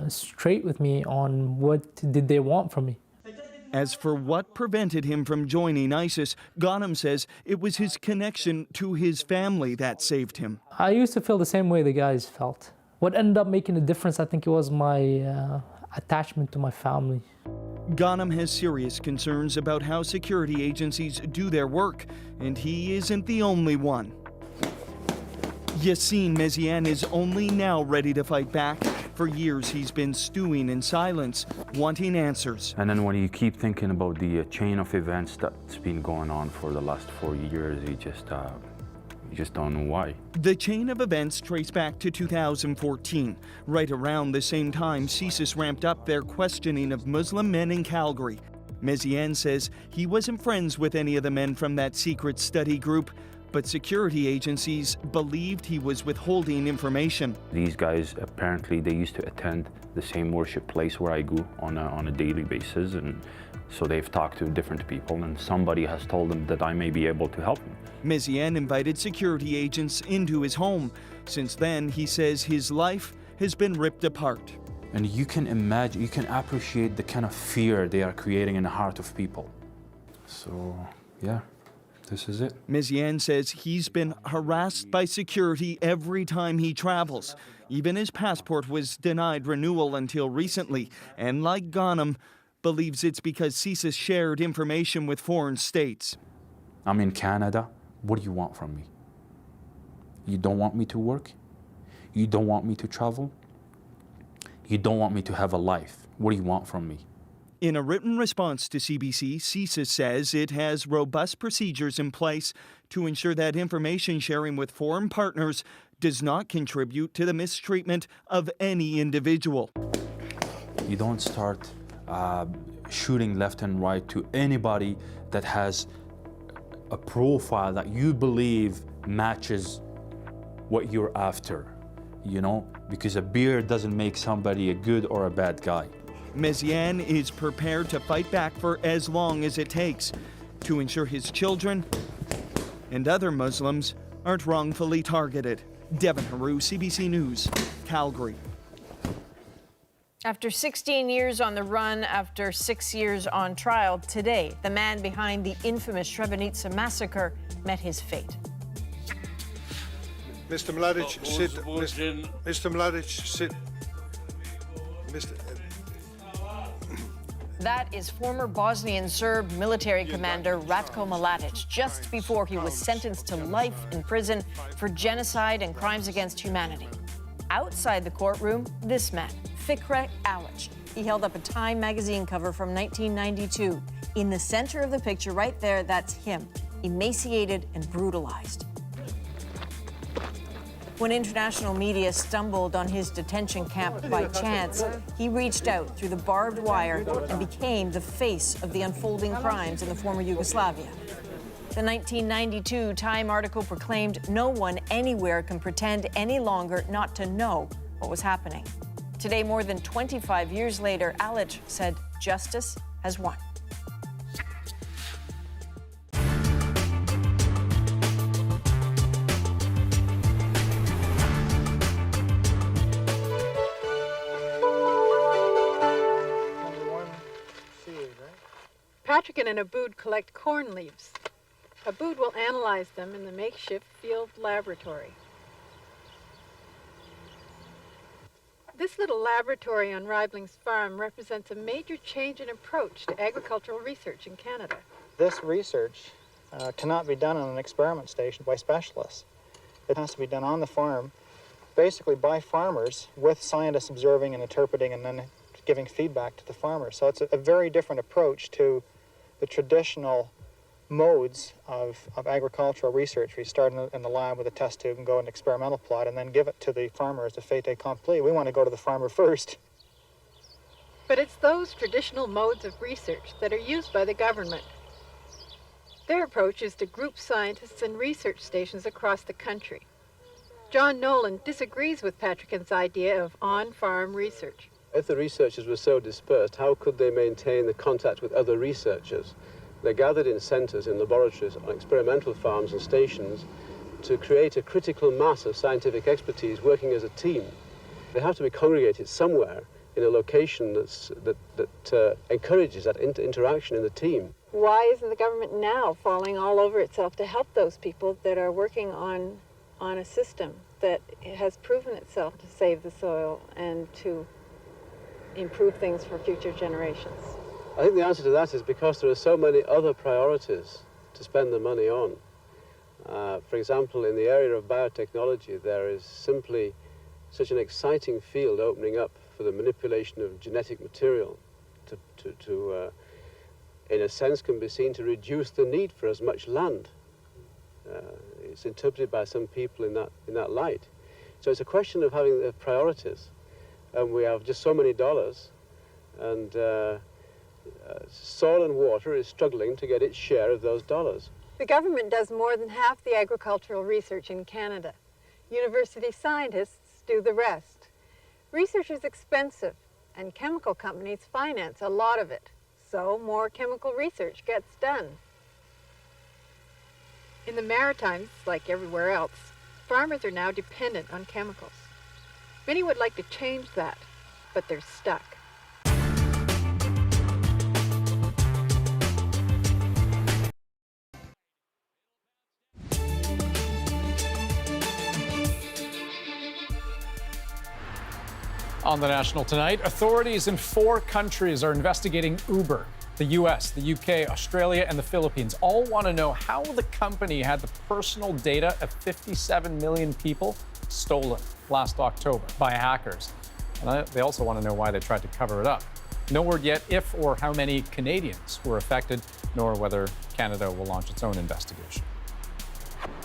straight with me on what did they want from me. As for what prevented him from joining ISIS, Ghanem says it was his connection to his family that saved him. I used to feel the same way the guys felt. What ended up making a difference, I think it was my attachment to my family. Ghanem has serious concerns about how security agencies do their work, and he isn't the only one. Yassine Meziane is only now ready to fight back. For years, he's been stewing in silence, wanting answers. And then when you keep thinking about the chain of events that's been going on for the last 4 years, you just don't know why. The chain of events trace back to 2014. Right around the same time, CSIS ramped up their questioning of Muslim men in Calgary. Meziane says he wasn't friends with any of the men from that secret study group, but security agencies believed he was withholding information. These guys, apparently, they used to attend the same worship place where I go on a daily basis, and so they've talked to different people, and somebody has told them that I may be able to help them. Meziane invited security agents into his home. Since then, he says his life has been ripped apart. And you can imagine, you can appreciate the kind of fear they are creating in the heart of people. So, yeah. This is it. Meziane says he's been harassed by security every time he travels. Even his passport was denied renewal until recently, and like Ghanem, believes it's because CSIS shared information with foreign states. I'm in Canada. What do you want from me? You don't want me to work? You don't want me to travel? You don't want me to have a life? What do you want from me? In a written response to CBC, CSIS says it has robust procedures in place to ensure that information sharing with foreign partners does not contribute to the mistreatment of any individual. You don't start shooting left and right to anybody that has a profile that you believe matches what you're after, you know? Because a beard doesn't make somebody a good or a bad guy. Meziane is prepared to fight back for as long as it takes to ensure his children and other Muslims aren't wrongfully targeted. Devin Haru, CBC News, Calgary. After 16 years on the run, after 6 years on trial, today, the man behind the infamous Srebrenica massacre met his fate. Mr. Mladic, sit. Mr. Mladic, sit. That is former Bosnian Serb military commander Ratko Mladic, just before he was sentenced to life in prison for genocide and crimes against humanity. Outside the courtroom, this man, Fikret Alic. He held up a Time magazine cover from 1992. In the center of the picture, right there, that's him, emaciated and brutalized. When international media stumbled on his detention camp by chance, he reached out through the barbed wire and became the face of the unfolding crimes in the former Yugoslavia. The 1992 Time article proclaimed no one anywhere can pretend any longer not to know what was happening. Today, more than 25 years later, Alic said justice has won. Patrick and Abood collect corn leaves. Abood will analyze them in the makeshift field laboratory. This little laboratory on Reibling's farm represents a major change in approach to agricultural research in Canada. This research cannot be done on an experiment station by specialists. It has to be done on the farm, basically by farmers, with scientists observing and interpreting and then giving feedback to the farmers. So it's a very different approach to the traditional modes of agricultural research. We start in the lab with a test tube and go an experimental plot and then give it to the farmer as a fait accompli. We want to go to the farmer first. But it's those traditional modes of research that are used by the government. Their approach is to group scientists and research stations across the country. John Nolan disagrees with Patricken's idea of on-farm research. If the researchers were so dispersed, how could they maintain the contact with other researchers? They're gathered in centres, in laboratories, on experimental farms and stations to create a critical mass of scientific expertise working as a team. They have to be congregated somewhere in a location that encourages that interaction in the team. Why isn't the government now falling all over itself to help those people that are working on a system that has proven itself to save the soil and to improve things for future generations? I think the answer to that is because there are so many other priorities to spend the money on. For example, in the area of biotechnology, there is simply such an exciting field opening up for the manipulation of genetic material to in a sense, can be seen to reduce the need for as much land. It's interpreted by some people in that light. So it's a question of having the priorities. And we have just so many dollars, and soil and water is struggling to get its share of those dollars. The government does more than half the agricultural research in Canada. University scientists do the rest. Research is expensive, and chemical companies finance a lot of it. So more chemical research gets done. In the Maritimes, like everywhere else, farmers are now dependent on chemicals. Many would like to change that, but they're stuck. On the National tonight, authorities in 4 countries are investigating Uber. The US, the UK, Australia, and the Philippines all want to know how the company had the personal data of 57 million people stolen last October by hackers. And they also want to know why they tried to cover it up. No word yet if or how many Canadians were affected, nor whether Canada will launch its own investigation.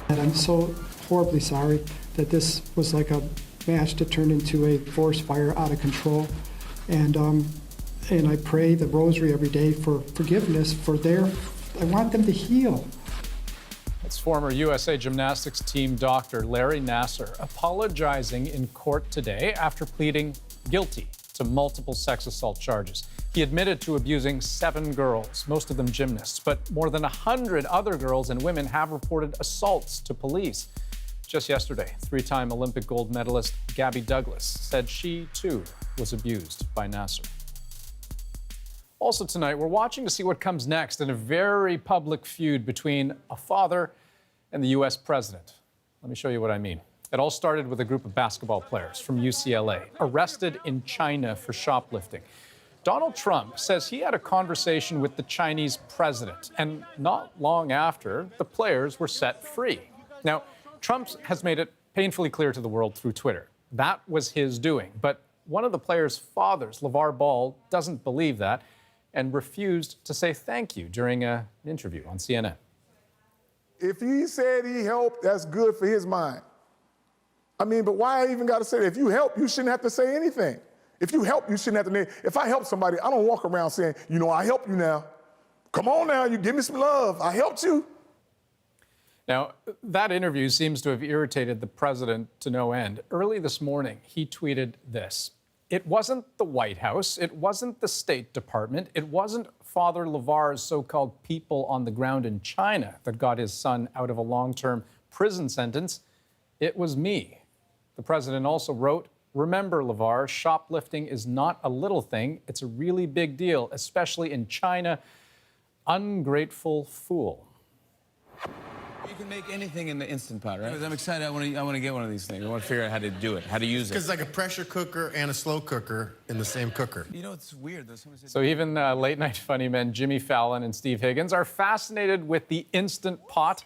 And I'm so horribly sorry that this was like a match to turn into a forest fire out of control. And I pray the rosary every day for forgiveness I want them to heal. It's former USA Gymnastics team doctor Larry Nassar apologizing in court today after pleading guilty to multiple sex assault charges. He admitted to abusing 7 girls, most of them gymnasts, but more than 100 other girls and women have reported assaults to police. Just yesterday, 3-time Olympic gold medalist Gabby Douglas said she, too, was abused by Nassar. Also tonight, we're watching to see what comes next in a very public feud between a father and the U.S. president. Let me show you what I mean. It all started with a group of basketball players from UCLA arrested in China for shoplifting. Donald Trump says he had a conversation with the Chinese president, and not long after, the players were set free. Now, Trump has made it painfully clear to the world through Twitter. That was his doing. But one of the players' fathers, LeVar Ball, doesn't believe that and refused to say thank you during an interview on CNN. If he said he helped, that's good for his mind. I mean, but why I even got to say that? If you help, you shouldn't have to say anything. If you help, you shouldn't have to. If I help somebody, I don't walk around saying, I help you now. Come on now, you give me some love. I helped you. Now, that interview seems to have irritated the president to no end. Early this morning, he tweeted this. It wasn't the White House. It wasn't the State Department. It wasn't Father LeVar's so-called people on the ground in China that got his son out of a long-term prison sentence. It was me. The president also wrote, remember, LeVar, shoplifting is not a little thing. It's a really big deal, especially in China. Ungrateful fool. You can make anything in the Instant Pot, right? I'm excited. I want to get one of these things. I want to figure out how to do it, how to use it. Because it's like a pressure cooker and a slow cooker in the same cooker. You know, it's weird, though. So even late-night funny men Jimmy Fallon and Steve Higgins are fascinated with the Instant Pot.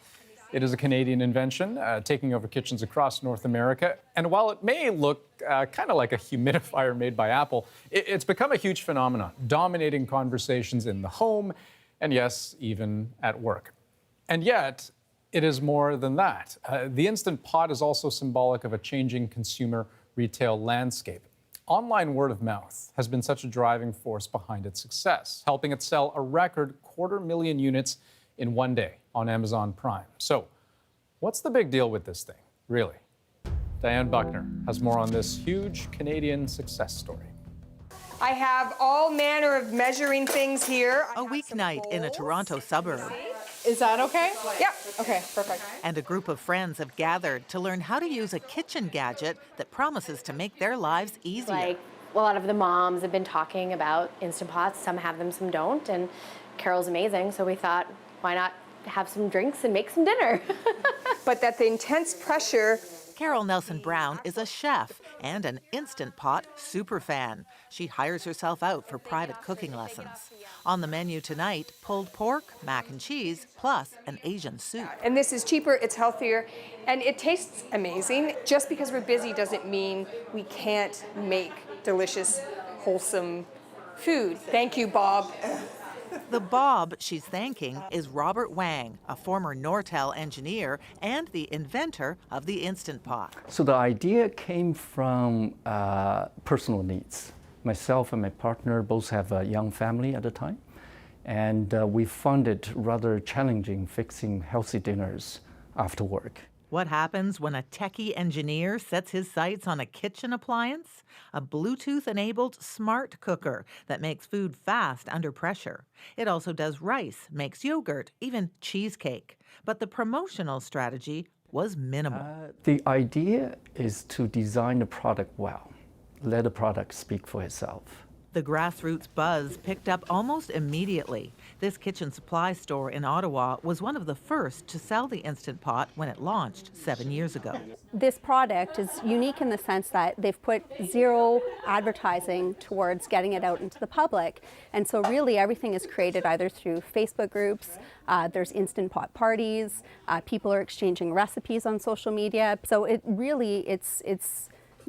It is a Canadian invention, taking over kitchens across North America. And while it may look kind of like a humidifier made by Apple, it's become a huge phenomenon, dominating conversations in the home and, yes, even at work. And yet, it is more than that. The Instant Pot is also symbolic of a changing consumer retail landscape. Online word of mouth has been such a driving force behind its success, helping it sell a record 250,000 units in one day on Amazon Prime. So, what's the big deal with this thing, really? Diane Buckner has more on this huge Canadian success story. I have all manner of measuring things here. A weeknight in a Toronto suburb. Is that okay? Yeah, okay, perfect. And a group of friends have gathered to learn how to use a kitchen gadget that promises to make their lives easier. Like, a lot of the moms have been talking about Instant Pots. Some have them, some don't. And Carol's amazing, so we thought, why not have some drinks and make some dinner? But that the intense pressure. Carol Nelson-Brown is a chef and an Instant Pot superfan. She hires herself out for private cooking lessons. On the menu tonight, pulled pork, mac and cheese, plus an Asian soup. And this is cheaper, it's healthier, and it tastes amazing. Just because we're busy doesn't mean we can't make delicious, wholesome food. Thank you, Bob. The Bob she's thanking is Robert Wang, a former Nortel engineer and the inventor of the Instant Pot. So the idea came from personal needs. Myself and my partner both have a young family at the time, and we found it rather challenging fixing healthy dinners after work. What happens when a techie engineer sets his sights on a kitchen appliance? A Bluetooth-enabled smart cooker that makes food fast under pressure. It also does rice, makes yogurt, even cheesecake. But the promotional strategy was minimal. The idea is to design the product well, let the product speak for itself. The grassroots buzz picked up almost immediately. This kitchen supply store in Ottawa was one of the first to sell the Instant Pot when it launched 7 years ago. This product is unique in the sense that they've put zero advertising towards getting it out into the public. And so really everything is created either through Facebook groups, there's Instant Pot parties, people are exchanging recipes on social media. So it really, it's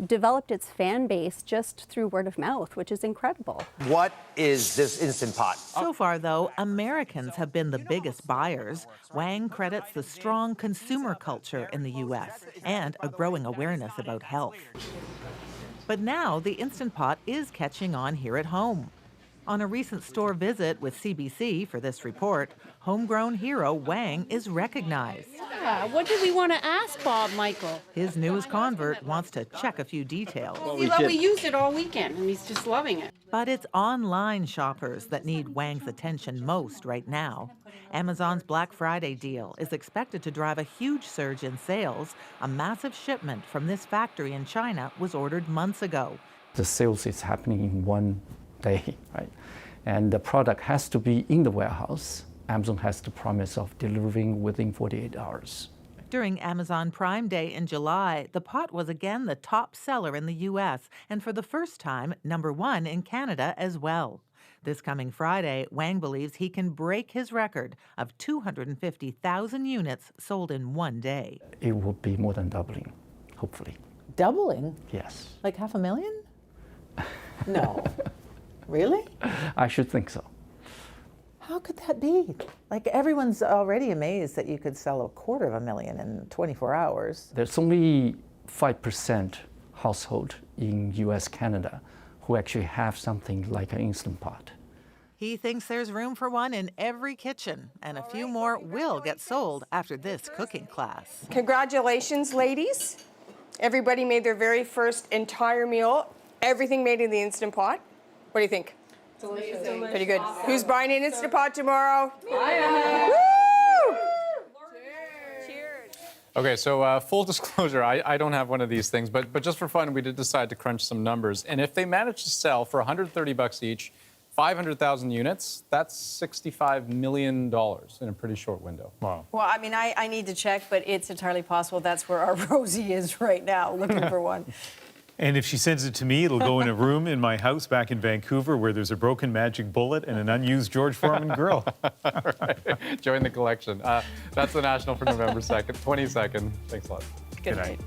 developed its fan base just through word of mouth, which is incredible. What is this Instant Pot? So far, though, Americans have been the biggest buyers. Wang credits the strong consumer culture in the U.S. and a growing awareness about health. But now the Instant Pot is catching on here at home. On a recent store visit with CBC for this report, homegrown hero Wang is recognized. Yeah, what did we want to ask Bob Michael? His newest convert wants to check a few details. We used it all weekend, and he's just loving it. But it's online shoppers that need Wang's attention most right now. Amazon's Black Friday deal is expected to drive a huge surge in sales. A massive shipment from this factory in China was ordered months ago. The sales is happening in one day, right? And the product has to be in the warehouse. Amazon has the promise of delivering within 48 hours. During Amazon Prime Day in July, the pot was again the top seller in the U.S. and for the first time, #1 in Canada as well. This coming Friday, Wang believes he can break his record of 250,000 units sold in one day. It will be more than doubling, hopefully. Doubling? Yes. Like 500,000? No. Really? I should think so. How could that be? Like, everyone's already amazed that you could sell 250,000 in 24 hours. There's only 5% household in US, Canada who actually have something like an Instant Pot. He thinks there's room for one in every kitchen, and a few more will get sold after this cooking class. Congratulations, ladies. Everybody made their very first entire meal. Everything made in the Instant Pot. What do you think? Delicious. Pretty good. Who's buying an Instant Pot tomorrow? I Woo! Okay, so full disclosure, I don't have one of these things, but just for fun, we did decide to crunch some numbers. And if they manage to sell for $130 each, 500,000 units, that's $65 million in a pretty short window. Wow. Well, I mean, I need to check, but it's entirely possible that's where our Rosie is right now, looking for one. And if she sends it to me, it'll go in a room in my house back in Vancouver where there's a broken magic bullet and an unused George Foreman grill. Right. Join the collection. That's the National for November 2nd, 22nd. Thanks a lot. Good night.